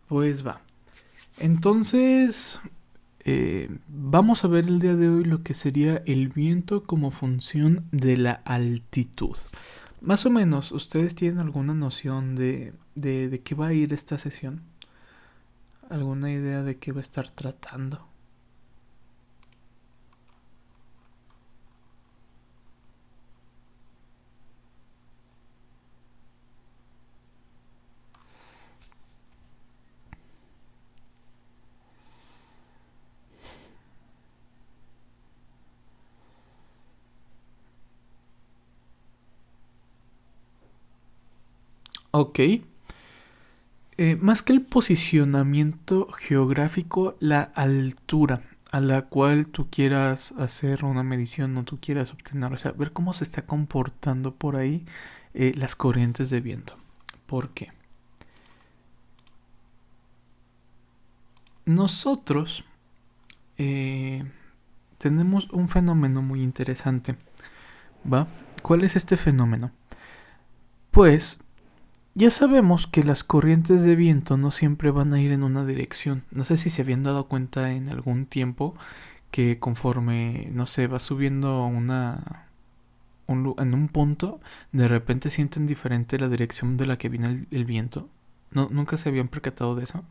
Pues va. Entonces, vamos a ver el día de hoy lo que sería el viento como función de la altitud. Más o menos, ¿ustedes tienen alguna noción de qué va a ir esta sesión? ¿Alguna idea de qué va a estar tratando? Ok. Más que el posicionamiento geográfico, la altura a la cual tú quieras hacer una medición o tú quieras obtener, o sea, ver cómo se está comportando por ahí las corrientes de viento. ¿Por qué? Nosotros tenemos un fenómeno muy interesante, ¿va? ¿Cuál es este fenómeno? Pues ya sabemos que las corrientes de viento no siempre van a ir en una dirección. No sé si se habían dado cuenta en algún tiempo que conforme, no sé, va subiendo en un punto, de repente sienten diferente la dirección de la que viene el viento. No, ¿nunca se habían percatado de eso?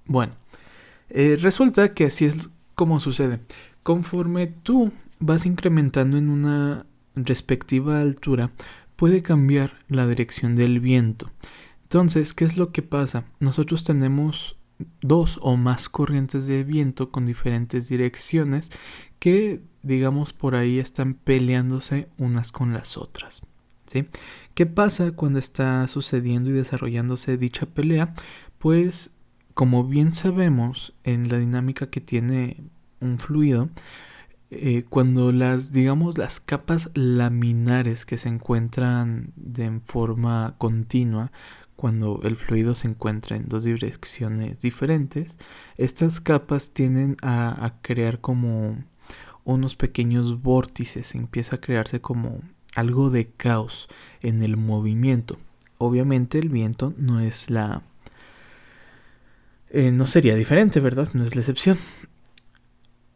Bueno, resulta que así es como sucede. Conforme tú vas incrementando en una respectiva altura, puede cambiar la dirección del viento. Entonces, ¿qué es lo que pasa? Nosotros tenemos dos o más corrientes de viento con diferentes direcciones que, digamos, por ahí están peleándose unas con las otras. ¿Sí? ¿Qué pasa cuando está sucediendo y desarrollándose dicha pelea? Pues, como bien sabemos en la dinámica que tiene un fluido, cuando digamos, las capas laminares que se encuentran de forma continua, cuando el fluido se encuentra en dos direcciones diferentes, estas capas tienden a crear como unos pequeños vórtices, empieza a crearse como algo de caos en el movimiento. Obviamente el viento no es no sería diferente, ¿verdad? No es la excepción.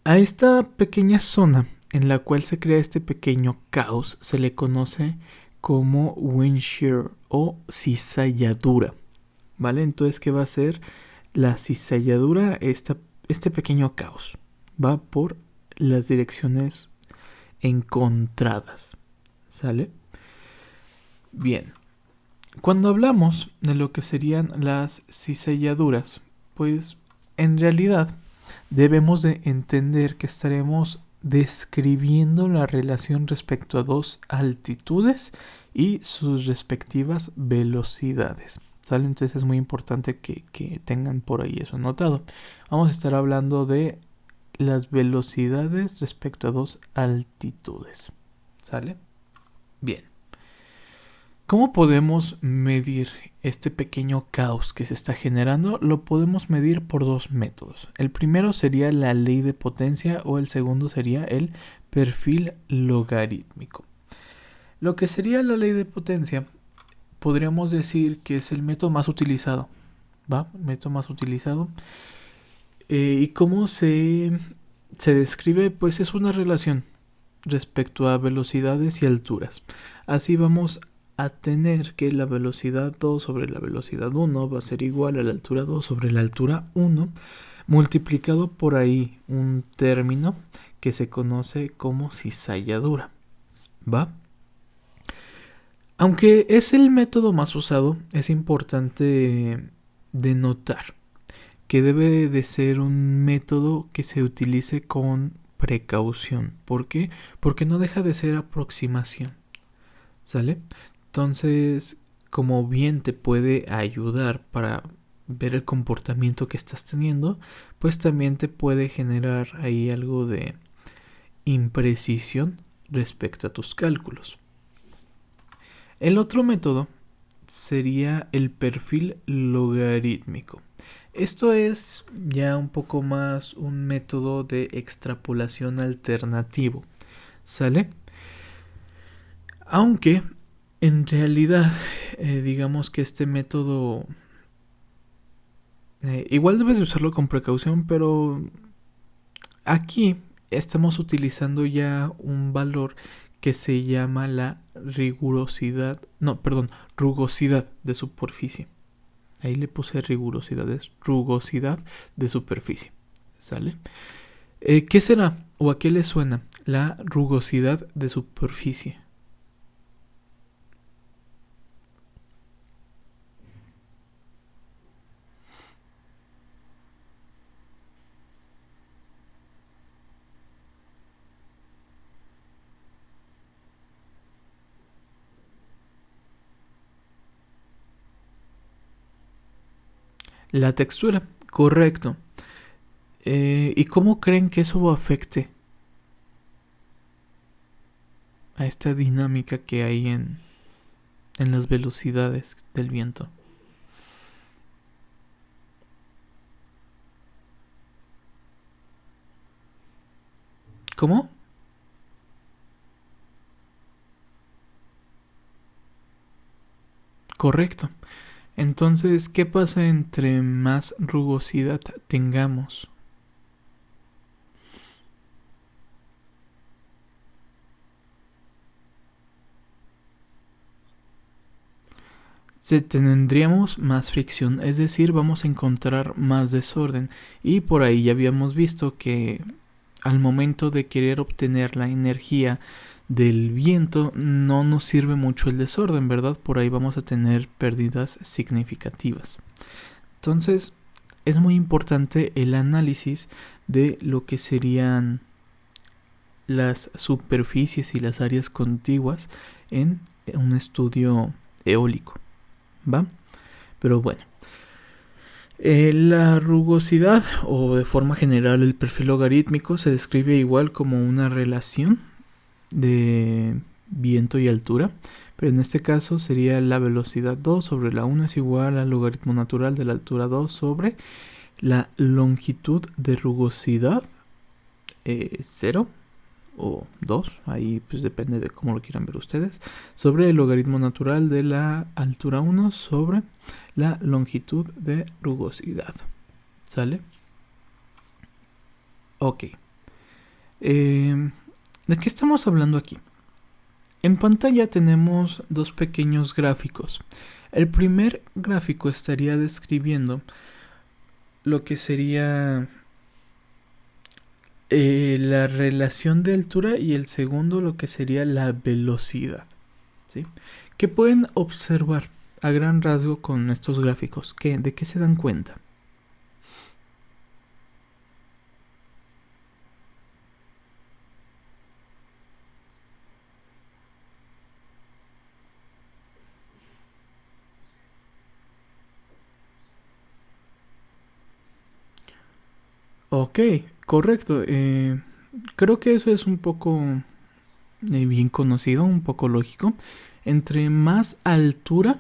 A esta pequeña zona en la cual se crea este pequeño caos se le conoce como wind shear o cizalladura, ¿vale? Entonces, ¿qué va a ser la cizalladura? Este pequeño caos va por las direcciones encontradas, ¿sale? Bien, cuando hablamos de lo que serían las cizalladuras, pues en realidad debemos de entender que estaremos describiendo la relación respecto a dos altitudes y sus respectivas velocidades. ¿Sale? Entonces es muy importante que tengan por ahí eso anotado. Vamos a estar hablando de las velocidades respecto a dos altitudes. ¿Sale? Bien. ¿Cómo podemos medir este pequeño caos que se está generando? Lo podemos medir por dos métodos. El primero sería la ley de potencia o el segundo sería el perfil logarítmico. Lo que sería la ley de potencia podríamos decir que es el método más utilizado. ¿Va? El método más utilizado. ¿Y cómo se describe? Pues es una relación respecto a velocidades y alturas. Así vamos a tener que la velocidad 2 sobre la velocidad 1 va a ser igual a la altura 2 sobre la altura 1 multiplicado por ahí un término que se conoce como cizalladura. ¿Va? Aunque es el método más usado, es importante denotar que debe de ser un método que se utilice con precaución. ¿Por qué? Porque no deja de ser aproximación. ¿Sale? Entonces, como bien te puede ayudar para ver el comportamiento que estás teniendo, pues también te puede generar ahí algo de imprecisión respecto a tus cálculos. El otro método sería el perfil logarítmico. Esto es ya un poco más un método de extrapolación alternativo, ¿sale? Aunque en realidad, digamos que este método igual debes de usarlo con precaución, pero aquí estamos utilizando ya un valor que se llama la rugosidad de superficie. Ahí le puse rigurosidad, es rugosidad de superficie, ¿sale? ¿Qué será o a qué le suena la rugosidad de superficie? La textura, correcto. ¿Y cómo creen que eso afecte a esta dinámica que hay en las velocidades del viento? ¿Cómo? Correcto. Entonces, ¿qué pasa entre más rugosidad tengamos? Tendríamos más fricción, es decir, vamos a encontrar más desorden. Y por ahí ya habíamos visto que al momento de querer obtener la energía del viento no nos sirve mucho el desorden, ¿verdad? Por ahí vamos a tener pérdidas significativas. Entonces, es muy importante el análisis de lo que serían las superficies y las áreas contiguas en un estudio eólico, ¿va? Pero bueno, la rugosidad o de forma general el perfil logarítmico se describe igual como una relación de viento y altura, pero en este caso sería la velocidad 2 sobre la 1 es igual al logaritmo natural de la altura 2 sobre la longitud de rugosidad 0 o 2, ahí pues depende de cómo lo quieran ver ustedes, sobre el logaritmo natural de la altura 1 sobre la longitud de rugosidad. ¿Sale? Ok. ¿De qué estamos hablando aquí? En pantalla tenemos dos pequeños gráficos. El primer gráfico estaría describiendo lo que sería la relación de altura y el segundo lo que sería la velocidad, ¿sí? ¿Qué pueden observar a gran rasgo con estos gráficos? ¿De qué se dan cuenta? Ok, correcto. Creo que eso es un poco bien conocido, un poco lógico. Entre más altura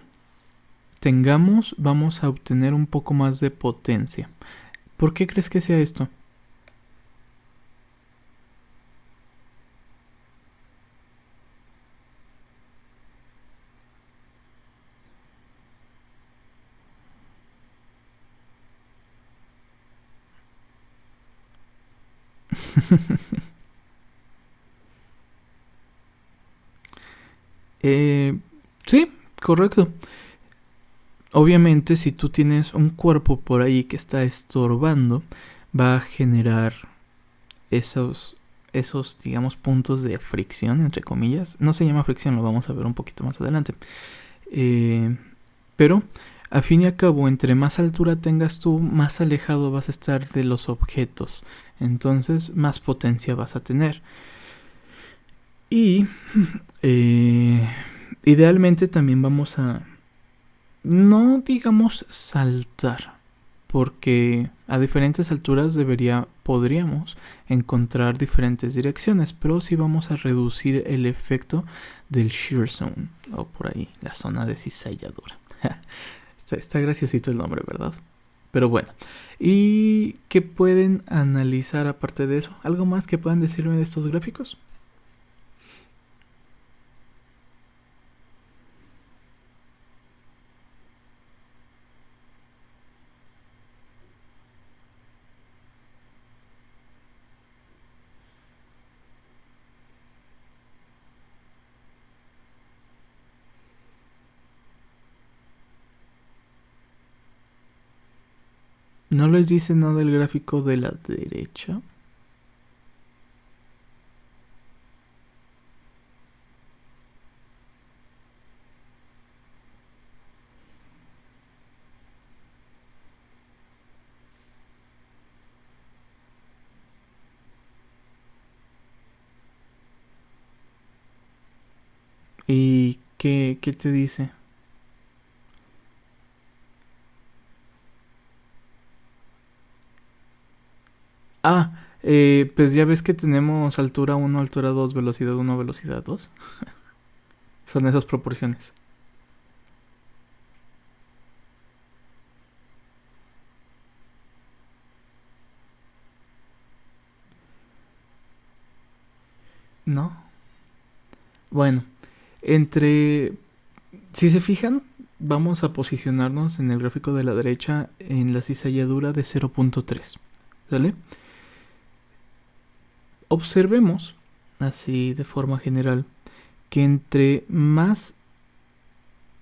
tengamos, vamos a obtener un poco más de potencia. ¿Por qué crees que sea esto? Sí, correcto. Obviamente, si tú tienes un cuerpo por ahí que está estorbando, va a generar esos, digamos, puntos de fricción, entre comillas. No se llama fricción, lo vamos a ver un poquito más adelante. Pero, a fin y a cabo, entre más altura tengas tú, más alejado vas a estar de los objetos. Entonces, más potencia vas a tener. Y, idealmente también vamos a, no digamos saltar, porque a diferentes alturas podríamos encontrar diferentes direcciones, pero sí vamos a reducir el efecto del shear zone, o por ahí, la zona de cizalladura. Está graciosito el nombre, ¿verdad? Pero bueno, ¿y qué pueden analizar aparte de eso? ¿Algo más que puedan decirme de estos gráficos? ¿No les dice nada el gráfico de la derecha? ¿Y qué te dice? Ah, pues ya ves que tenemos altura 1, altura 2, velocidad 1, velocidad 2. Son esas proporciones. ¿No? Bueno, entre... Si se fijan, vamos a posicionarnos en el gráfico de la derecha en la cizalladura de 0.3. ¿Sale? Observemos, así de forma general, que entre más,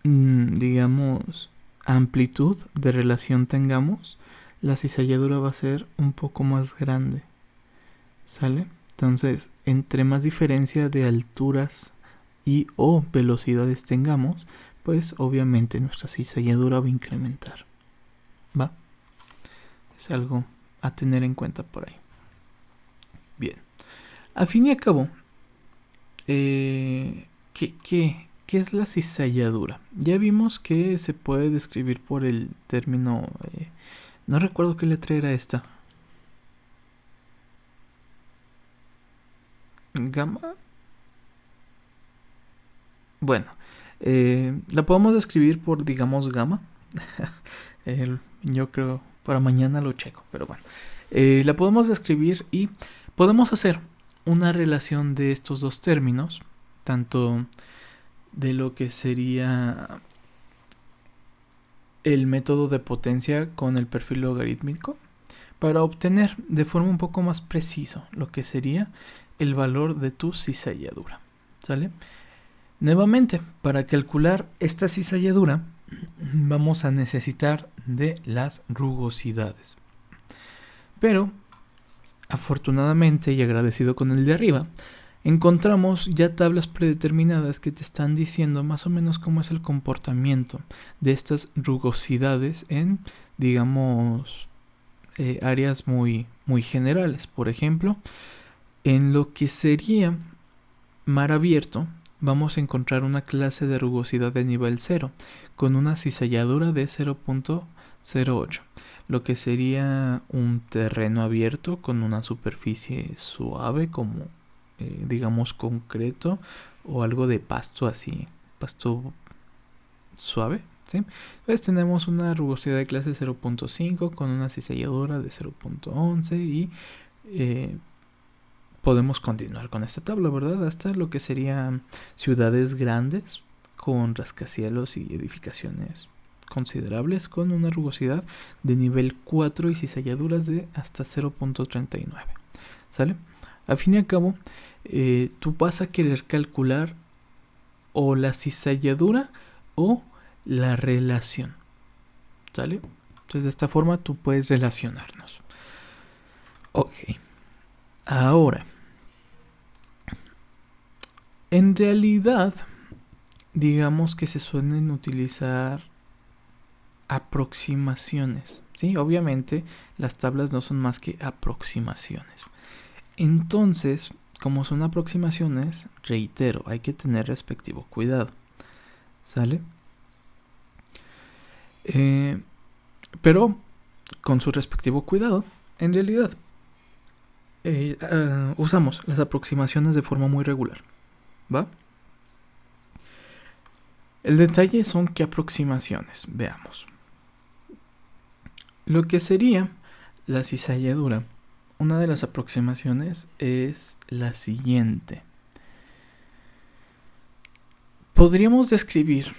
digamos, amplitud de relación tengamos, la cizalladura va a ser un poco más grande. ¿Sale? Entonces, entre más diferencia de alturas y o velocidades tengamos, pues obviamente nuestra cizalladura va a incrementar. ¿Va? Es algo a tener en cuenta por ahí. Bien. A fin y a cabo, ¿qué es la cizalladura? Ya vimos que se puede describir por el término... no recuerdo qué letra era esta. ¿Gamma? Bueno, la podemos describir por, digamos, gamma. Yo creo, para mañana lo checo, pero bueno. La podemos describir y podemos hacer una relación de estos dos términos, tanto de lo que sería el método de potencia con el perfil logarítmico, para obtener de forma un poco más preciso lo que sería el valor de tu cizalladura. ¿Sale? Nuevamente, para calcular esta cizalladura vamos a necesitar de las rugosidades. Pero, afortunadamente y agradecido con el de arriba, encontramos ya tablas predeterminadas que te están diciendo más o menos cómo es el comportamiento de estas rugosidades en, digamos, áreas muy generales. Por ejemplo, en lo que sería mar abierto, vamos a encontrar una clase de rugosidad de nivel 0 con una cizalladura de 0.08, lo que sería un terreno abierto con una superficie suave como digamos concreto o algo de pasto así, pasto suave, ¿sí? Entonces tenemos una rugosidad de clase 0.5 con una cizalladura de 0.11 y podemos continuar con esta tabla, ¿verdad? Hasta lo que serían ciudades grandes con rascacielos y edificaciones considerables con una rugosidad de nivel 4 y cizalladuras de hasta 0.39. ¿Sale? A fin y a cabo, tú vas a querer calcular o la cizalladura o la relación. ¿Sale? Entonces de esta forma tú puedes relacionarnos. Ok. Ahora, en realidad, digamos que se suelen utilizar aproximaciones, ¿sí? Obviamente las tablas no son más que aproximaciones. Entonces, como son aproximaciones, reitero, hay que tener respectivo cuidado. ¿Sale? Pero con su respectivo cuidado, en realidad usamos las aproximaciones de forma muy regular. ¿Va? El detalle son qué aproximaciones. Veamos. Lo que sería la cizalladura, una de las aproximaciones es la siguiente. Podríamos describir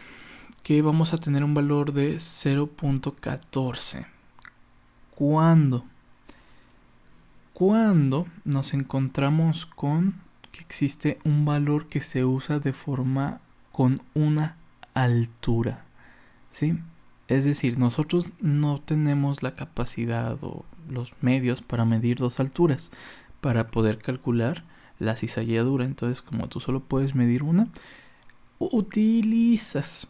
que vamos a tener un valor de 0.14. ¿Cuándo? Cuando nos encontramos con que existe un valor que se usa de forma con una altura, ¿sí? Es decir, nosotros no tenemos la capacidad o los medios para medir dos alturas para poder calcular la cizalladura. Entonces, como tú solo puedes medir una, utilizas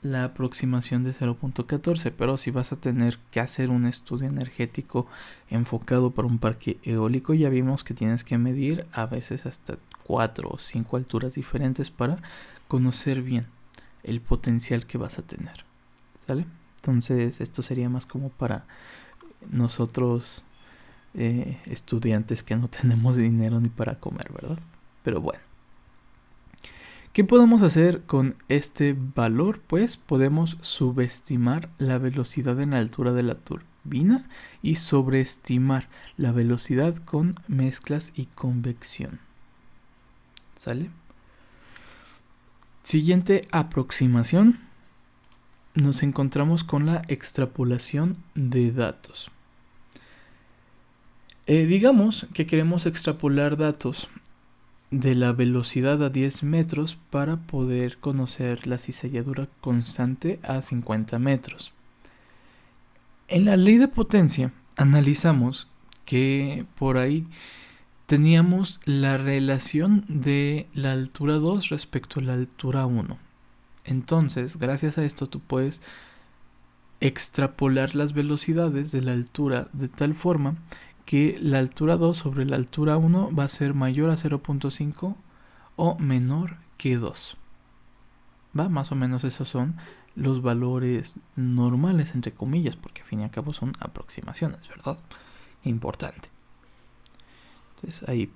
la aproximación de 0.14, pero si vas a tener que hacer un estudio energético enfocado para un parque eólico, ya vimos que tienes que medir a veces hasta 4 o 5 alturas diferentes para conocer bien el potencial que vas a tener, ¿sale? Entonces esto sería más como para nosotros estudiantes que no tenemos dinero ni para comer, ¿verdad? Pero bueno, ¿qué podemos hacer con este valor? Pues podemos subestimar la velocidad en la altura de la turbina y sobreestimar la velocidad con mezclas y convección. ¿Sale? Siguiente aproximación. Nos encontramos con la extrapolación de datos. Digamos que queremos extrapolar datos de la velocidad a 10 metros para poder conocer la cizalladura constante a 50 metros. En la ley de potencia analizamos que por ahí teníamos la relación de la altura 2 respecto a la altura 1. Entonces, gracias a esto tú puedes extrapolar las velocidades de la altura de tal forma que la altura 2 sobre la altura 1 va a ser mayor a 0.5 o menor que 2. ¿Va? Más o menos esos son los valores normales, entre comillas, porque al fin y al cabo son aproximaciones, ¿verdad? Importante. Entonces ahí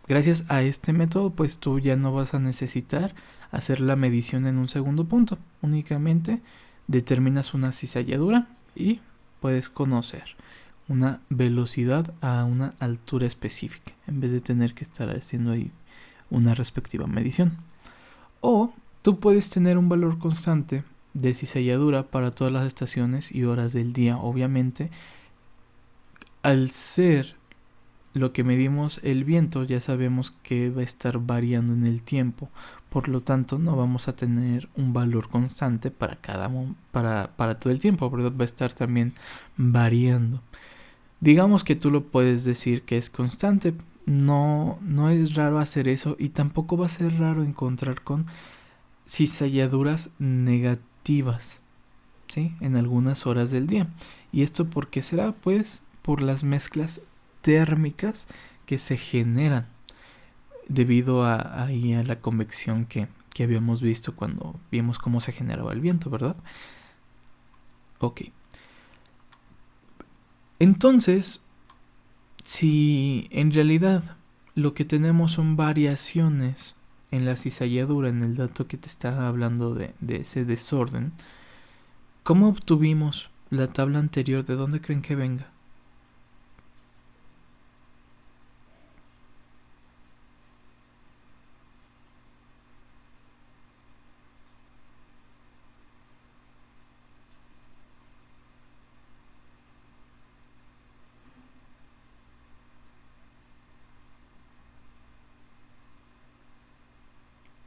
gracias a este método, pues tú ya no vas a necesitar hacer la medición en un segundo punto. Únicamente determinas una cizalladura y puedes conocer una velocidad a una altura específica, en vez de tener que estar haciendo ahí una respectiva medición. O tú puedes tener un valor constante de cizalladura para todas las estaciones y horas del día. Obviamente, al ser lo que medimos el viento, ya sabemos que va a estar variando en el tiempo. Por lo tanto, no vamos a tener un valor constante para todo el tiempo, ¿verdad? Va a estar también variando. Digamos que tú lo puedes decir que es constante. No es raro hacer eso, y tampoco va a ser raro encontrar con cizalladuras negativas, ¿sí? En algunas horas del día. ¿Y esto por qué será? Pues por las mezclas térmicas que se generan debido a la convección que habíamos visto cuando vimos cómo se generaba el viento, ¿verdad? Ok. Entonces, si en realidad lo que tenemos son variaciones en la cizalladura, en el dato que te estaba hablando de ese desorden, ¿cómo obtuvimos la tabla anterior? ¿De dónde creen que venga?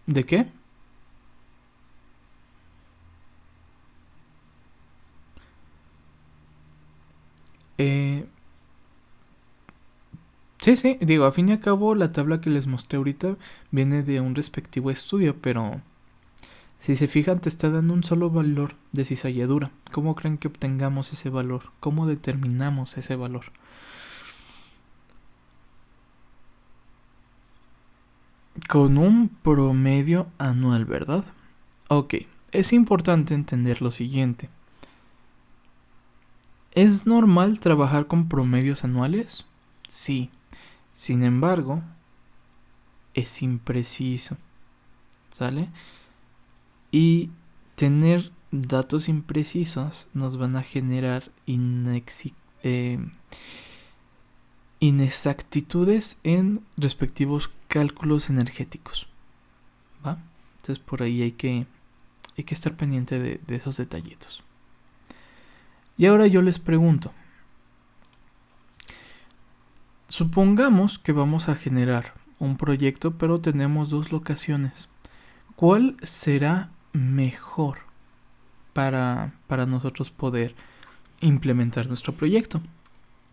¿De qué? Sí, digo, a fin y a cabo la tabla que les mostré ahorita viene de un respectivo estudio, pero si se fijan te está dando un solo valor de cizalladura. ¿Cómo creen que obtengamos ese valor? ¿Cómo determinamos ese valor? Con un promedio anual, ¿verdad? Ok, es importante entender lo siguiente. ¿Es normal trabajar con promedios anuales? Sí. Sin embargo, es impreciso, ¿sale? Y tener datos imprecisos nos van a generar inexactitudes en respectivos cálculos energéticos, ¿va? Entonces por ahí hay que estar pendiente de esos detallitos. Y ahora yo les pregunto, supongamos que vamos a generar un proyecto, pero tenemos dos locaciones. ¿Cuál será mejor para nosotros poder implementar nuestro proyecto?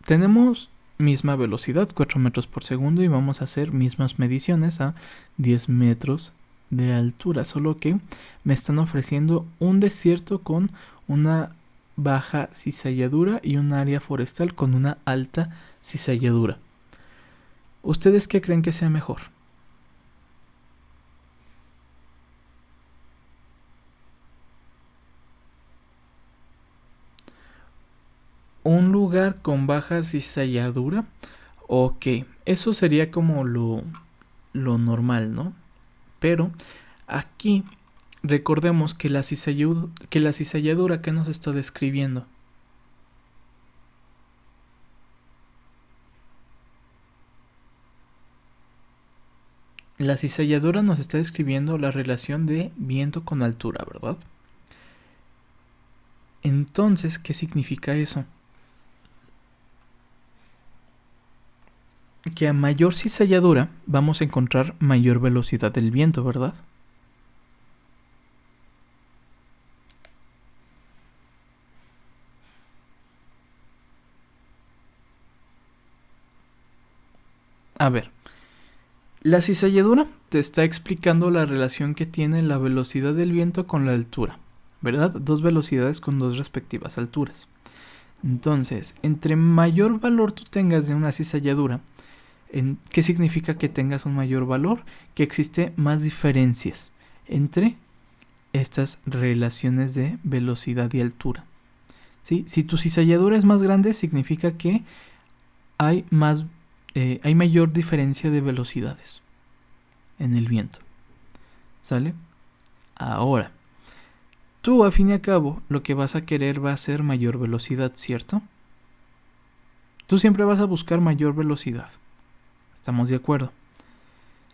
Tenemos misma velocidad, 4 metros por segundo, y vamos a hacer mismas mediciones a 10 metros de altura, solo que me están ofreciendo un desierto con una baja cizalladura y un área forestal con una alta cizalladura. ¿Ustedes qué creen que sea mejor? ¿Un lugar con baja cizalladura? Ok, eso sería como lo normal, ¿no? Pero aquí recordemos que la cizalladura que nos está describiendo. La cizalladura nos está describiendo la relación de viento con altura, ¿verdad? Entonces, ¿qué significa eso? Que a mayor cizalladura vamos a encontrar mayor velocidad del viento, ¿verdad? A ver, la cizalladura te está explicando la relación que tiene la velocidad del viento con la altura, ¿verdad? Dos velocidades con dos respectivas alturas. Entonces, entre mayor valor tú tengas de una cizalladura, ¿qué significa que tengas un mayor valor? Que existe más diferencias entre estas relaciones de velocidad y altura, ¿sí? Si tu cizalladura es más grande, significa que hay mayor diferencia de velocidades en el viento, ¿sale? Ahora, tú a fin y a cabo lo que vas a querer va a ser mayor velocidad, ¿cierto? Tú siempre vas a buscar mayor velocidad. ¿Estamos de acuerdo?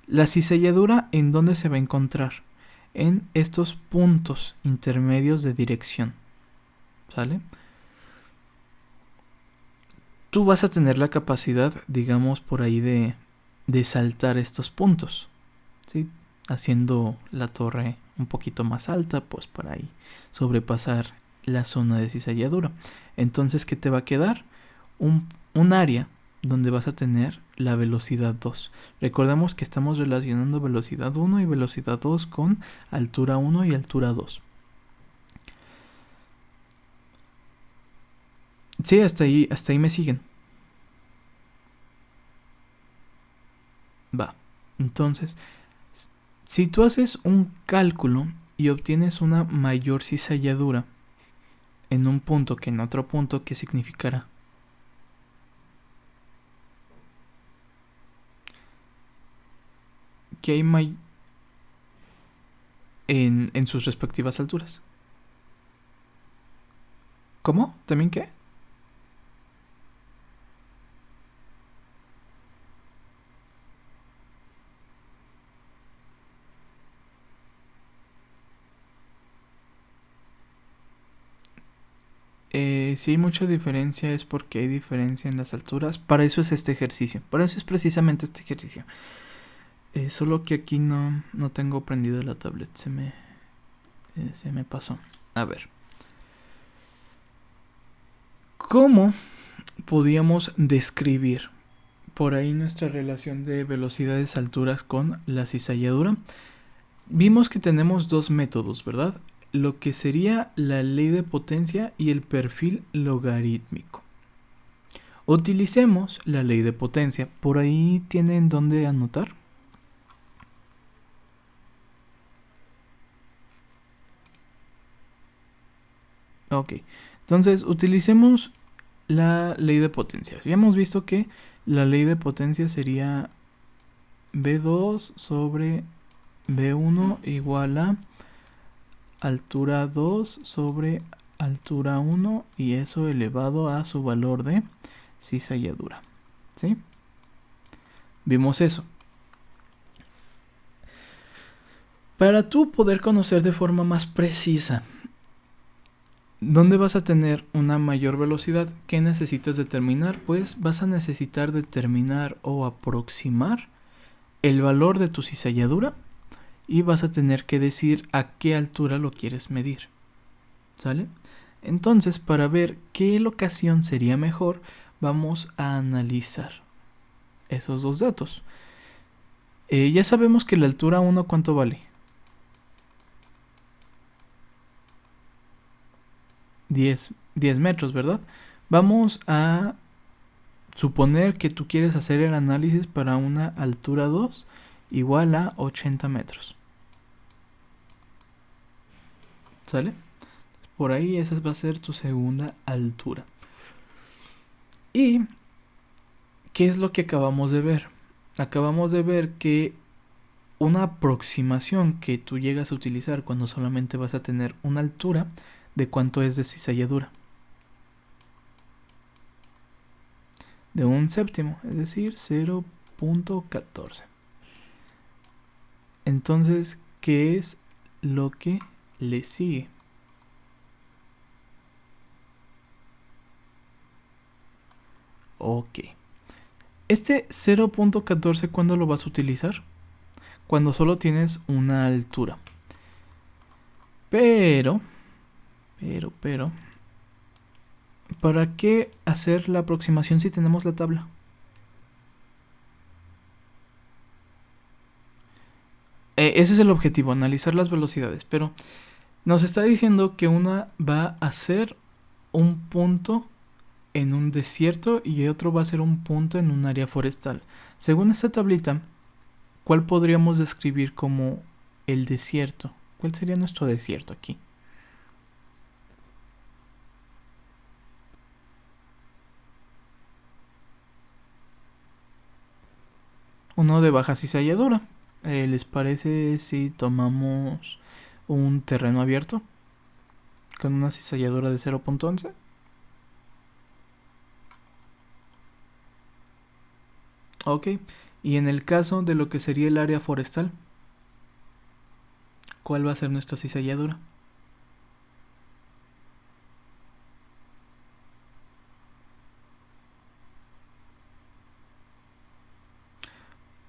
La cizalladura, ¿en dónde se va a encontrar? En estos puntos intermedios de dirección, ¿sale? Tú vas a tener la capacidad, digamos, por ahí de saltar estos puntos, ¿sí? Haciendo la torre un poquito más alta, pues para ahí sobrepasar la zona de cizalladura. Entonces, ¿qué te va a quedar? Un área donde vas a tener la velocidad 2. Recordemos que estamos relacionando velocidad 1 y velocidad 2 con altura 1 y altura 2. Sí, hasta ahí me siguen. Va. Entonces, si tú haces un cálculo y obtienes una mayor cizalladura en un punto que en otro punto, ¿qué significará? Que hay en sus respectivas alturas. ¿Cómo? ¿También qué? Si hay mucha diferencia es porque hay diferencia en las alturas. Para eso es este ejercicio. Para eso es precisamente este ejercicio. Solo que aquí no tengo prendido la tablet. Se me pasó. A ver. ¿Cómo podíamos describir por ahí nuestra relación de velocidades alturas con la cizalladura? Vimos que tenemos dos métodos, ¿verdad? Lo que sería la ley de potencia y el perfil logarítmico. Utilicemos la ley de potencia. ¿Por ahí tienen dónde anotar? Ok, entonces utilicemos la ley de potencia. Ya hemos visto que la ley de potencia sería V2 sobre V1 igual a altura 2 sobre altura 1 y eso elevado a su valor de cizalladura. ¿Sí? Vimos eso. Para tú poder conocer de forma más precisa dónde vas a tener una mayor velocidad, ¿qué necesitas determinar? Pues vas a necesitar determinar o aproximar el valor de tu cizalladura y vas a tener que decir a qué altura lo quieres medir. ¿Sale? Entonces, para ver qué locación sería mejor, vamos a analizar esos dos datos. Ya sabemos que la altura 1, ¿cuánto vale? 10 metros, ¿verdad? Vamos a suponer que tú quieres hacer el análisis para una altura 2 igual a 80 metros. ¿Sale? Por ahí esa va a ser tu segunda altura. ¿Y qué es lo que acabamos de ver? Acabamos de ver que una aproximación que tú llegas a utilizar cuando solamente vas a tener una altura de cuánto es de cizalladura. De 1/7, es decir, 0.14. Entonces, ¿qué es lo que le sigue? Ok. Este 0.14, ¿cuándo lo vas a utilizar? Cuando solo tienes una altura. Pero, ¿para qué hacer la aproximación si tenemos la tabla? Ese es el objetivo, analizar las velocidades, pero nos está diciendo que una va a ser un punto en un desierto y otro va a ser un punto en un área forestal. Según esta tablita, ¿cuál podríamos describir como el desierto? ¿Cuál sería nuestro desierto aquí? Uno de baja cizalladura. ¿Les parece si tomamos un terreno abierto con una cizalladura de 0.11? Ok. Y en el caso de lo que sería el área forestal, ¿cuál va a ser nuestra cizalladura?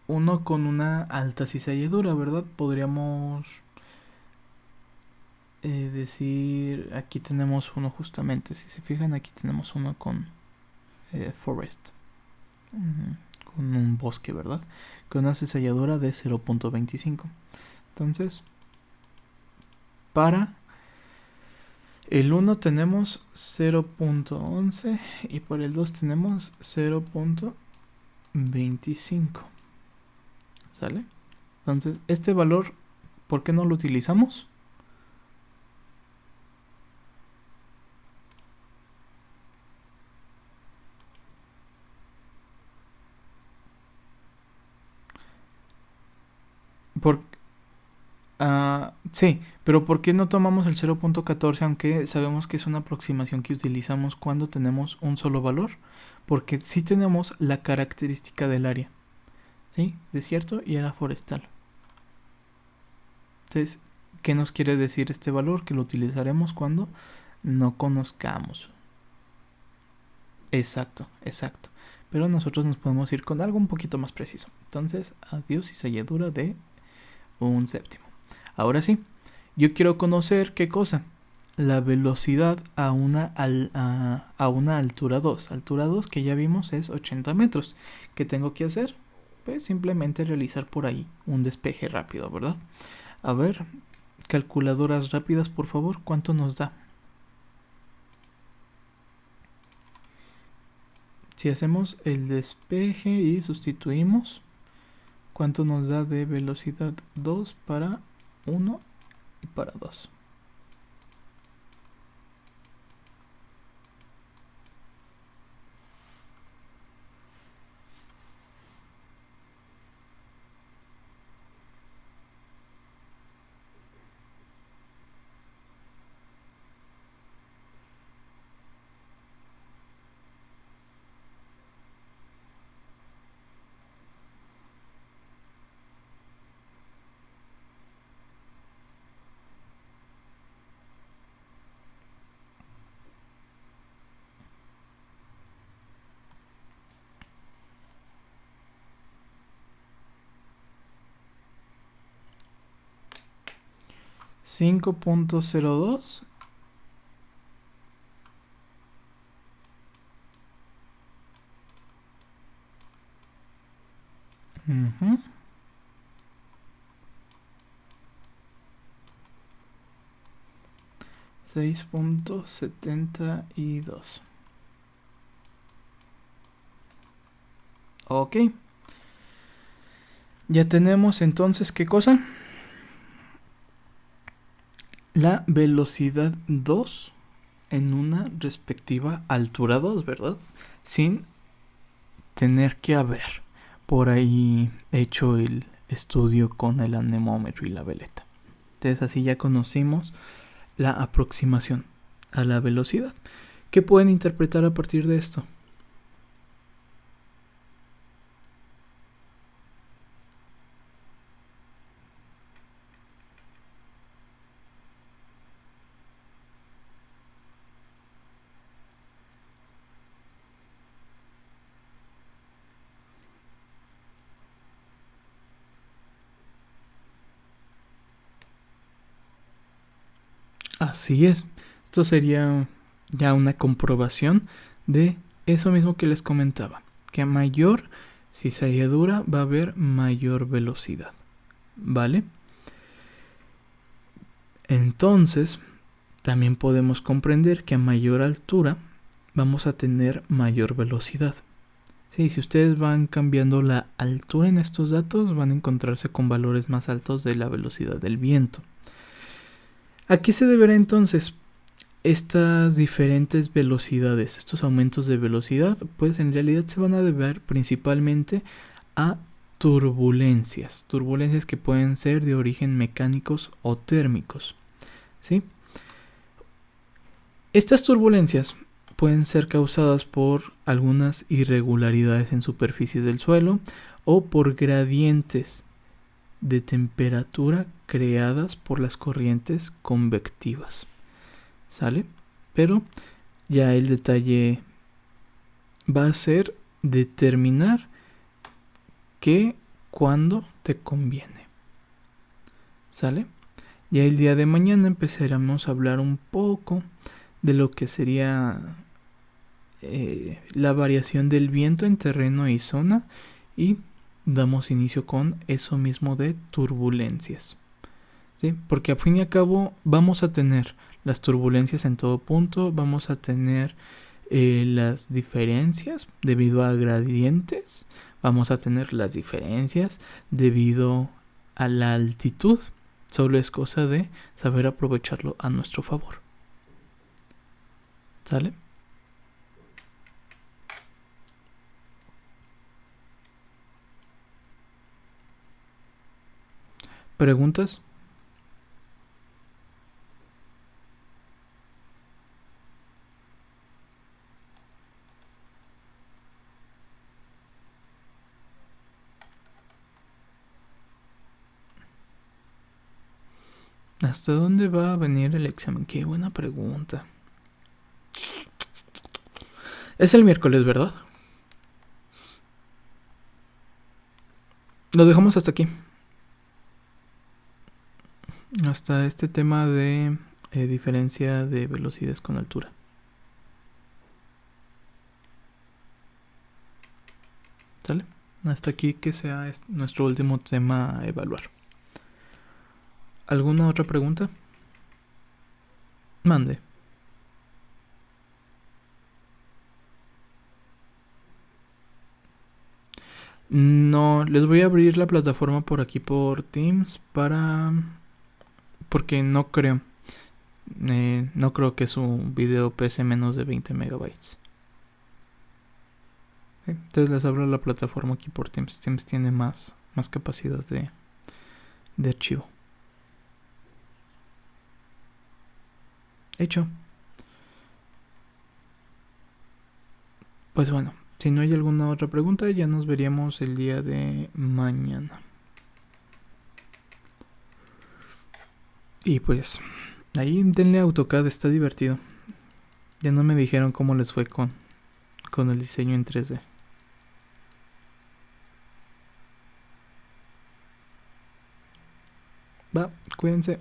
Uno con una alta cizalladura, ¿verdad? Podríamos decir, aquí tenemos uno justamente, si se fijan, aquí tenemos uno con forest, con un bosque, ¿verdad? Con una cizalladura de 0.25. Entonces, para el 1 tenemos 0.11 y para el 2 tenemos 0.25. ¿Sale? Entonces, este valor, ¿por qué no lo utilizamos? Sí, pero ¿por qué no tomamos el 0.14 aunque sabemos que es una aproximación que utilizamos cuando tenemos un solo valor? Porque sí tenemos la característica del área, ¿sí? Desierto y área forestal. Entonces, ¿qué nos quiere decir este valor? Que lo utilizaremos cuando no conozcamos. Exacto. Pero nosotros nos podemos ir con algo un poquito más preciso. Entonces, adiós y selladura de 1/7. Ahora sí, yo quiero conocer qué cosa. La velocidad a una altura 2. Altura 2 que ya vimos es 80 metros. ¿Qué tengo que hacer? Pues simplemente realizar por ahí un despeje rápido, ¿verdad? A ver, calculadoras rápidas, por favor, ¿cuánto nos da? Si hacemos el despeje y sustituimos, ¿cuánto nos da de velocidad 2 para 1 y para 2? 5.02. Uh-huh. 6.72. Ok. Ya tenemos entonces, ¿qué cosa? La velocidad 2 en una respectiva altura 2, ¿verdad? Sin tener que haber por ahí hecho el estudio con el anemómetro y la veleta. Entonces así ya conocimos la aproximación a la velocidad. ¿Qué pueden interpretar a partir de esto? Así es. Esto sería ya una comprobación de eso mismo que les comentaba. Que a mayor cizalladura va a haber mayor velocidad. ¿Vale? Entonces, también podemos comprender que a mayor altura vamos a tener mayor velocidad. Sí, si ustedes van cambiando la altura en estos datos, van a encontrarse con valores más altos de la velocidad del viento. ¿A qué se deberá entonces estas diferentes velocidades, estos aumentos de velocidad? Pues en realidad se van a deber principalmente a turbulencias que pueden ser de origen mecánicos o térmicos, ¿sí? Estas turbulencias pueden ser causadas por algunas irregularidades en superficies del suelo o por gradientes de temperatura creadas por las corrientes convectivas. ¿Sale? Pero ya el detalle va a ser determinar qué, cuándo te conviene. ¿Sale? Ya el día de mañana empezaremos a hablar un poco de lo que sería la variación del viento en terreno y zona, y damos inicio con eso mismo de turbulencias, ¿sí? Porque a fin y a cabo vamos a tener las turbulencias en todo punto, vamos a tener las diferencias debido a gradientes, vamos a tener las diferencias debido a la altitud. Solo es cosa de saber aprovecharlo a nuestro favor. ¿Sale? ¿Preguntas? ¿Hasta dónde va a venir el examen? Qué buena pregunta. Es el miércoles, ¿verdad? Lo dejamos hasta aquí. Hasta este tema de diferencia de velocidades con altura. ¿Sale? Hasta aquí que sea nuestro último tema a evaluar. ¿Alguna otra pregunta? Mande. No, les voy a abrir la plataforma por aquí por Teams porque no creo. No creo que su video pese menos de 20 megabytes. Entonces les abro la plataforma aquí por Teams. Teams tiene más capacidad de archivo. Hecho. Pues bueno, si no hay alguna otra pregunta, ya nos veríamos el día de mañana. Y pues, ahí denle AutoCAD, está divertido. Ya no me dijeron cómo les fue con el diseño en 3D. Va, cuídense.